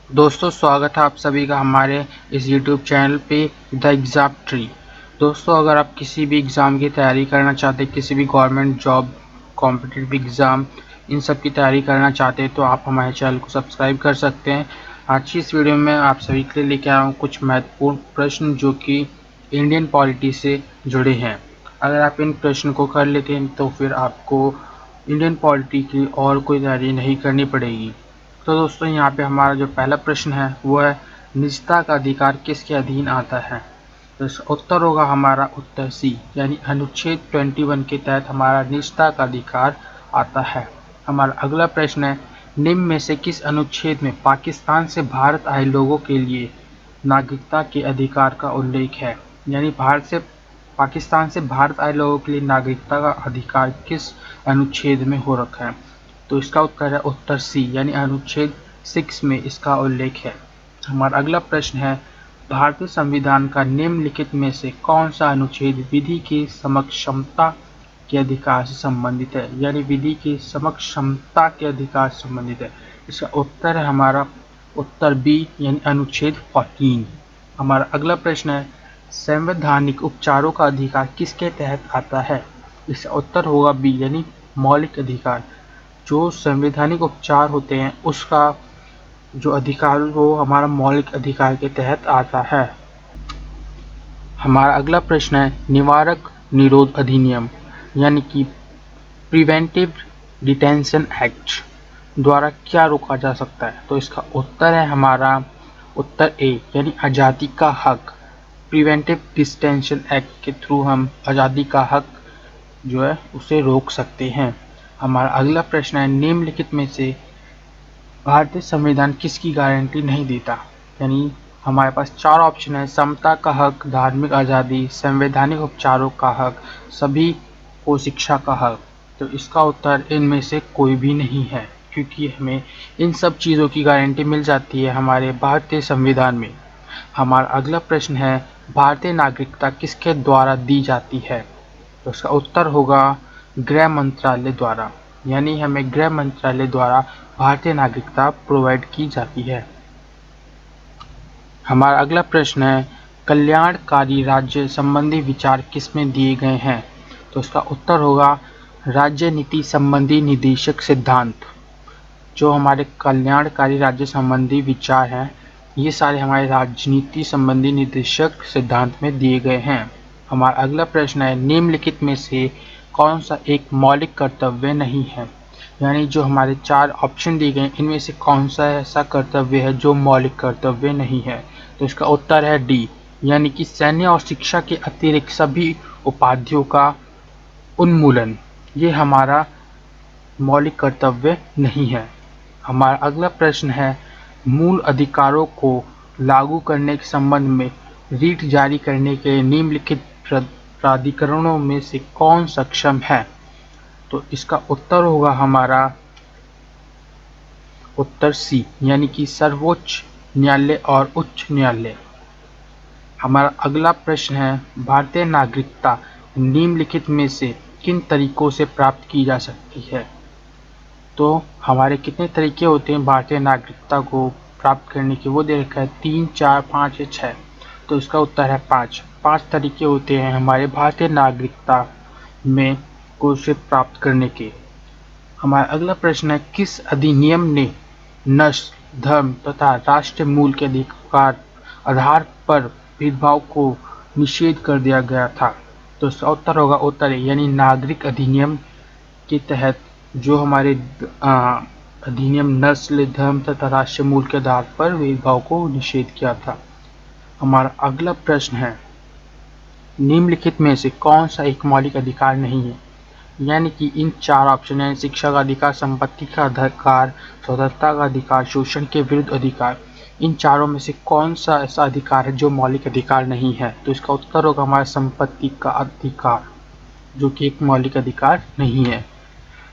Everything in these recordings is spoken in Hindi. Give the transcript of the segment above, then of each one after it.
दोस्तों स्वागत है आप सभी का हमारे इस YouTube चैनल पे द एग्ज़ाम ट्री। दोस्तों अगर आप किसी भी एग्ज़ाम की तैयारी करना चाहते हैं, किसी भी गवर्नमेंट जॉब, कॉम्पिटिटिव एग्ज़ाम, इन सब की तैयारी करना चाहते हैं तो आप हमारे चैनल को सब्सक्राइब कर सकते हैं। आज की इस वीडियो में आप सभी के लिए लेके आया हूँ कुछ महत्वपूर्ण प्रश्न जो कि इंडियन पॉलिटी से जुड़े हैं। अगर आप इन प्रश्न को कर लेते हैं तो फिर आपको इंडियन पॉलिटी की और कोई तैयारी नहीं करनी पड़ेगी। तो दोस्तों यहाँ पे हमारा जो पहला प्रश्न है वो है, निजता का अधिकार किसके अधीन आता है? तो इसका उत्तर होगा हमारा उत्तर सी, यानी अनुच्छेद 21 के तहत हमारा निजता का अधिकार आता है। हमारा अगला प्रश्न है, निम्न में से किस अनुच्छेद में पाकिस्तान से भारत आए लोगों के लिए नागरिकता के अधिकार का उल्लेख है? यानी पाकिस्तान से भारत आए लोगों के लिए नागरिकता का अधिकार किस अनुच्छेद में हो रखा है? तो इसका उत्तर है उत्तर सी, यानी अनुच्छेद 6 में इसका उल्लेख है। हमारा अगला प्रश्न है, भारतीय संविधान का निम्नलिखित में से कौन सा अनुच्छेद विधि की समक्षमता के अधिकार से संबंधित है? यानी विधि की समक्षमता के अधिकार से संबंधित है। इसका उत्तर है हमारा उत्तर बी, यानी अनुच्छेद 14। हमारा अगला प्रश्न है, संवैधानिक उपचारों का अधिकार किसके तहत आता है? इसका उत्तर होगा बी, यानी मौलिक अधिकार। जो संवैधानिक उपचार होते हैं उसका जो अधिकार वो हमारा मौलिक अधिकार के तहत आता है। हमारा अगला प्रश्न है, निवारक निरोध अधिनियम यानी कि प्रिवेंटिव डिटेंशन एक्ट द्वारा क्या रोका जा सकता है? तो इसका उत्तर है हमारा उत्तर ए, यानी आज़ादी का हक। प्रिवेंटिव डिटेंशन एक्ट के थ्रू हम आज़ादी का हक जो है उसे रोक सकते हैं। हमारा अगला प्रश्न है, निम्नलिखित में से भारतीय संविधान किसकी गारंटी नहीं देता? यानी हमारे पास चार ऑप्शन है, समता का हक, धार्मिक आज़ादी, संवैधानिक उपचारों का हक, सभी को शिक्षा का हक। तो इसका उत्तर इनमें से कोई भी नहीं है, क्योंकि हमें इन सब चीज़ों की गारंटी मिल जाती है हमारे भारतीय संविधान में। हमारा अगला प्रश्न है, भारतीय नागरिकता किसके द्वारा दी जाती है? तो इसका उत्तर होगा गृह मंत्रालय द्वारा, यानी हमें गृह मंत्रालय द्वारा भारतीय नागरिकता प्रोवाइड की जाती है। हमारा अगला प्रश्न है, कल्याणकारी राज्य संबंधी विचार किसमें दिए गए हैं? तो इसका उत्तर होगा राज्य नीति संबंधी निदेशक सिद्धांत। जो हमारे कल्याणकारी राज्य संबंधी विचार हैं ये सारे हमारे राजनीति संबंधी निदेशक सिद्धांत में दिए गए हैं। हमारा अगला प्रश्न है, निम्नलिखित में से कौन सा एक मौलिक कर्तव्य नहीं है? यानी जो हमारे चार ऑप्शन दिए गए इनमें से कौन सा ऐसा कर्तव्य है जो मौलिक कर्तव्य नहीं है? तो इसका उत्तर है डी, यानी कि सैन्य और शिक्षा के अतिरिक्त सभी उपाधियों का उन्मूलन। ये हमारा मौलिक कर्तव्य नहीं है। हमारा अगला प्रश्न है, मूल अधिकारों को लागू करने के संबंध में रीट जारी करने के निम्नलिखित प्राधिकरणों में से कौन सक्षम है? तो इसका उत्तर होगा हमारा उत्तर सी, यानी कि सर्वोच्च न्यायालय और उच्च न्यायालय। हमारा अगला प्रश्न है, भारतीय नागरिकता निम्नलिखित में से किन तरीकों से प्राप्त की जा सकती है? तो हमारे कितने तरीके होते हैं भारतीय नागरिकता को प्राप्त करने के? वो दे रखा है 3, 4, 5 या 6। तो इसका उत्तर है 5। 5 तरीके होते हैं हमारे भारतीय नागरिकता में को उसे प्राप्त करने के। हमारा अगला प्रश्न है, किस अधिनियम ने नस्ल, धर्म तथा राष्ट्रीय मूल के अधिकार आधार पर भेदभाव को निषेध कर दिया गया था? तो इसका उत्तर होगा उत्तर ए, यानी नागरिक अधिनियम के तहत जो हमारे अधिनियम नस्ल, धर्म तथा राष्ट्रीय मूल के आधार पर भेदभाव को निषेध किया था। हमारा अगला प्रश्न है, निम्नलिखित में से कौन सा एक मौलिक अधिकार नहीं है? यानी कि इन चार ऑप्शन हैं, शिक्षा का अधिकार, संपत्ति का अधिकार, स्वतंत्रता का अधिकार, शोषण के विरुद्ध अधिकार। इन चारों में से कौन सा ऐसा अधिकार है जो मौलिक अधिकार नहीं है? तो इसका उत्तर होगा हमारा संपत्ति का अधिकार, जो कि एक मौलिक अधिकार नहीं है।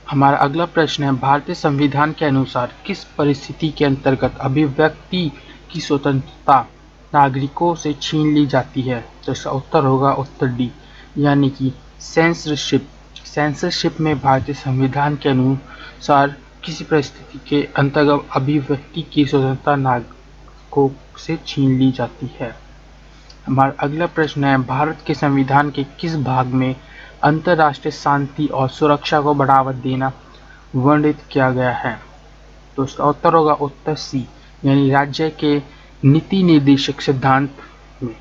हमारा अगला प्रश्न है, भारतीय संविधान के अनुसार किस परिस्थिति के अंतर्गत अभिव्यक्ति की स्वतंत्रता नागरिकों से छीन ली जाती है? तो इसका उत्तर होगा उत्तर डी, यानी कि सेंसरशिप। सेंसरशिप में भारतीय संविधान के अनुसार किसी परिस्थिति के अंतर्गत अभिव्यक्ति की स्वतंत्रता हकों से छीन ली जाती है। हमारा अगला प्रश्न है, भारत के संविधान के किस भाग में अंतर्राष्ट्रीय शांति और सुरक्षा को बढ़ावा देना वर्णित किया गया है? तो इसका उत्तर होगा उत्तर सी, यानी राज्य के नीति निर्देशक सिद्धांत में।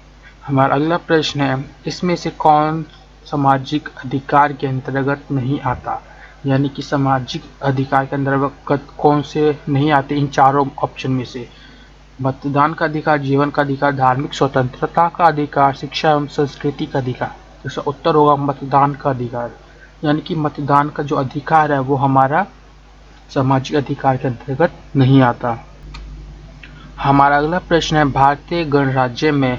हमारा अगला प्रश्न है, इसमें से कौन सामाजिक अधिकार के अंतर्गत नहीं आता? यानी कि सामाजिक अधिकार के अंतर्गत कौन से नहीं आते इन चारों ऑप्शन में से? मतदान का अधिकार, जीवन का अधिकार, धार्मिक स्वतंत्रता का अधिकार, शिक्षा एवं संस्कृति का अधिकार। इसका उत्तर होगा मतदान का अधिकार, यानी कि मतदान का जो अधिकार है वो हमारा सामाजिक अधिकार के अंतर्गत नहीं आता। हमारा अगला प्रश्न है, भारतीय गणराज्य में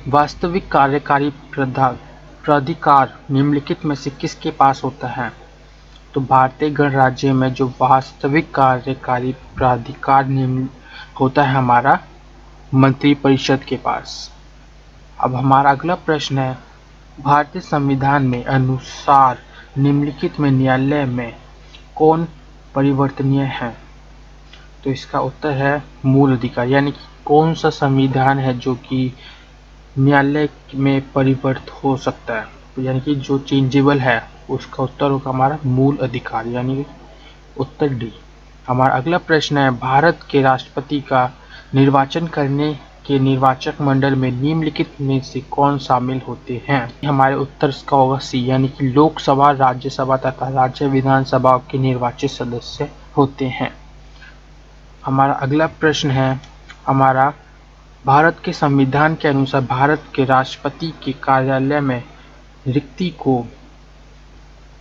वास्तविक कार्यकारी प्राधिकार निम्नलिखित में से किसके पास होता है? तो भारतीय गणराज्य में जो वास्तविक कार्यकारी प्राधिकार होता है हमारा मंत्रिपरिषद के पास। अब हमारा अगला प्रश्न है, भारतीय संविधान में अनुसार निम्नलिखित में न्यायालय में कौन परिवर्तनीय है? तो इसका उत्तर है मूल अधिकार, यानी कि कौन सा संविधान है जो कि न्यायालय में परिवर्तित हो सकता है, तो यानी कि जो चेंजेबल है, उसका उत्तर होगा हमारा मूल अधिकार, यानी उत्तर डी। हमारा अगला प्रश्न है, भारत के राष्ट्रपति का निर्वाचन करने के निर्वाचक मंडल में निम्नलिखित में से कौन शामिल होते हैं? हमारे उत्तर का होगा सी, यानी कि लोकसभा, राज्यसभा तथा राज्य विधानसभा के निर्वाचित सदस्य होते हैं। हमारा अगला प्रश्न है, हमारा भारत के संविधान के अनुसार भारत के राष्ट्रपति के कार्यालय में रिक्ति को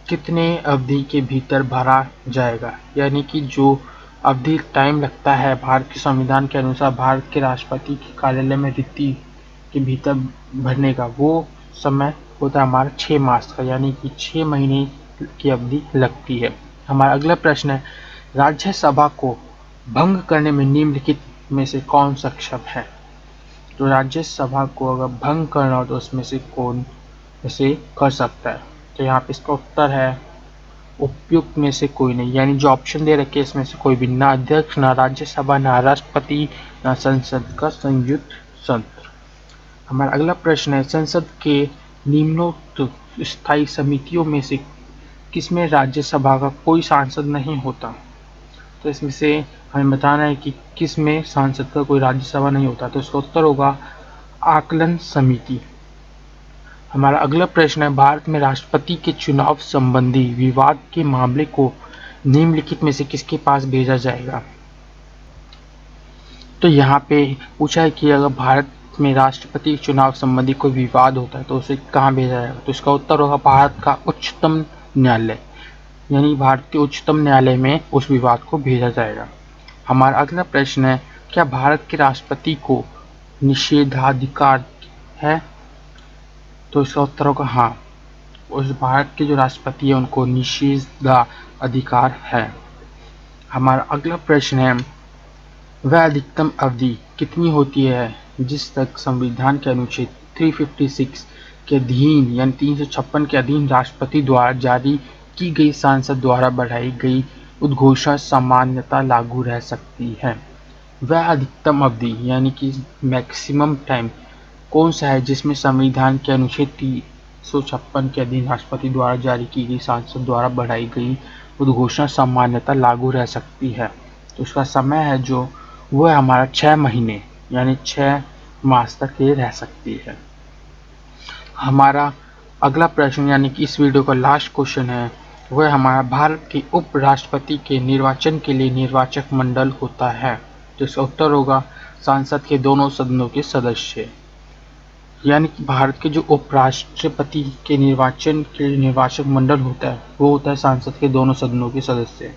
कितने अवधि के भीतर भरा जाएगा? यानी कि जो अवधि टाइम लगता है भारत के संविधान के अनुसार भारत के राष्ट्रपति के कार्यालय में रिक्ति के भीतर भरने का, वो समय होता है हमारा 6 मास का, यानी कि 6 महीने की अवधि लगती है। हमारा अगला प्रश्न है, राज्यसभा को भंग करने में निम्नलिखित में से कौन सक्षम है? तो राज्यसभा को अगर भंग करना हो तो उसमें से कौन इसे कर सकता है? तो यहाँ पे इसका उत्तर है उपयुक्त में से कोई नहीं, यानी जो ऑप्शन दे रखे इसमें से कोई भी, ना अध्यक्ष, ना राज्यसभा, ना राष्ट्रपति, ना संसद का संयुक्त सत्र। हमारा अगला प्रश्न है, संसद के निम्नोक्त स्थायी समितियों में से किसमें राज्यसभा का कोई सांसद नहीं होता? तो इसमें से हमें बताना है कि किस में सांसद का कोई राज्यसभा नहीं होता, तो इसका उत्तर होगा आकलन समिति। हमारा अगला प्रश्न है, भारत में राष्ट्रपति के चुनाव संबंधी विवाद के मामले को निम्नलिखित में से किसके पास भेजा जाएगा? तो यहाँ पे पूछा है कि अगर भारत में राष्ट्रपति चुनाव संबंधी कोई विवाद होता है तो उसे कहाँ भेजा जाएगा? तो इसका उत्तर होगा भारत का उच्चतम न्यायालय, यानी भारत के उच्चतम न्यायालय में उस विवाद को भेजा जाएगा। हमारा अगला प्रश्न है, क्या भारत के राष्ट्रपति को निषेधाधिकार है? तो इसका उत्तर होगा हाँ, उस भारत के जो राष्ट्रपति है उनको निषेधाधिकार है। हमारा अगला प्रश्न है, वह अधिकतम अवधि कितनी होती है जिस तक संविधान के अनुच्छेद 356 के अधीन, यानी 356 के अधीन राष्ट्रपति द्वारा जारी की गई सांसद द्वारा बढ़ाई गई उद्घोषणा सामान्यता लागू रह सकती है? वह अधिकतम अवधि यानी कि मैक्सिमम टाइम कौन सा है जिसमें संविधान के अनुच्छेद 356 के अधीन राष्ट्रपति द्वारा जारी की गई सांसद द्वारा बढ़ाई गई उद्घोषणा सामान्यता लागू रह सकती है? तो उसका समय है जो वो है हमारा 6 महीने, यानी 6 मास तक ये रह सकती है। हमारा अगला प्रश्न यानी कि इस वीडियो का लास्ट क्वेश्चन है, वह हमारा भारत के उप राष्ट्रपति के निर्वाचन के लिए निर्वाचक मंडल होता है? तो इसका उत्तर होगा संसद के दोनों सदनों के सदस्य, यानी कि भारत के जो उपराष्ट्रपति के निर्वाचन के लिए निर्वाचक मंडल होता है वो होता है संसद के दोनों सदनों के सदस्य।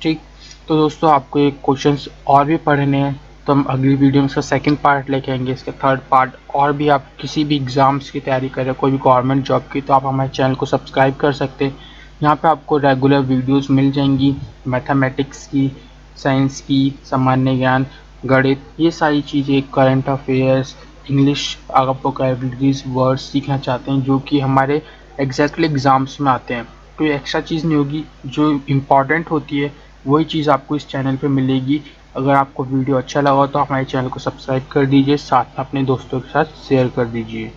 ठीक, तो दोस्तों आपको एक क्वेश्चंस और भी पढ़ने हैं तो हम अगली वीडियो में इसका सेकंड पार्ट लेके आएंगे, इसका थर्ड पार्ट। और भी आप किसी भी एग्ज़ाम्स की तैयारी कर रहे हो, कोई भी गवर्नमेंट जॉब की, तो आप हमारे चैनल को सब्सक्राइब कर सकते हैं। यहाँ पे आपको रेगुलर वीडियोस मिल जाएंगी, मैथमेटिक्स की, साइंस की, सामान्य ज्ञान, गणित, ये सारी चीज़ें, करंट अफेयर्स, इंग्लिश, अगर आप वोकैबुलरीज वर्ड्स सीखना चाहते हैं जो कि हमारे एग्जैक्टली एग्ज़ाम्स में आते हैं, कोई एक्स्ट्रा चीज़ नहीं होगी, जो इम्पॉर्टेंट होती है वही चीज़ आपको इस चैनल पे मिलेगी अगर आपको वीडियो अच्छा लगा तो हमारे चैनल को सब्सक्राइब कर दीजिए, साथ में अपने दोस्तों के साथ शेयर कर दीजिए।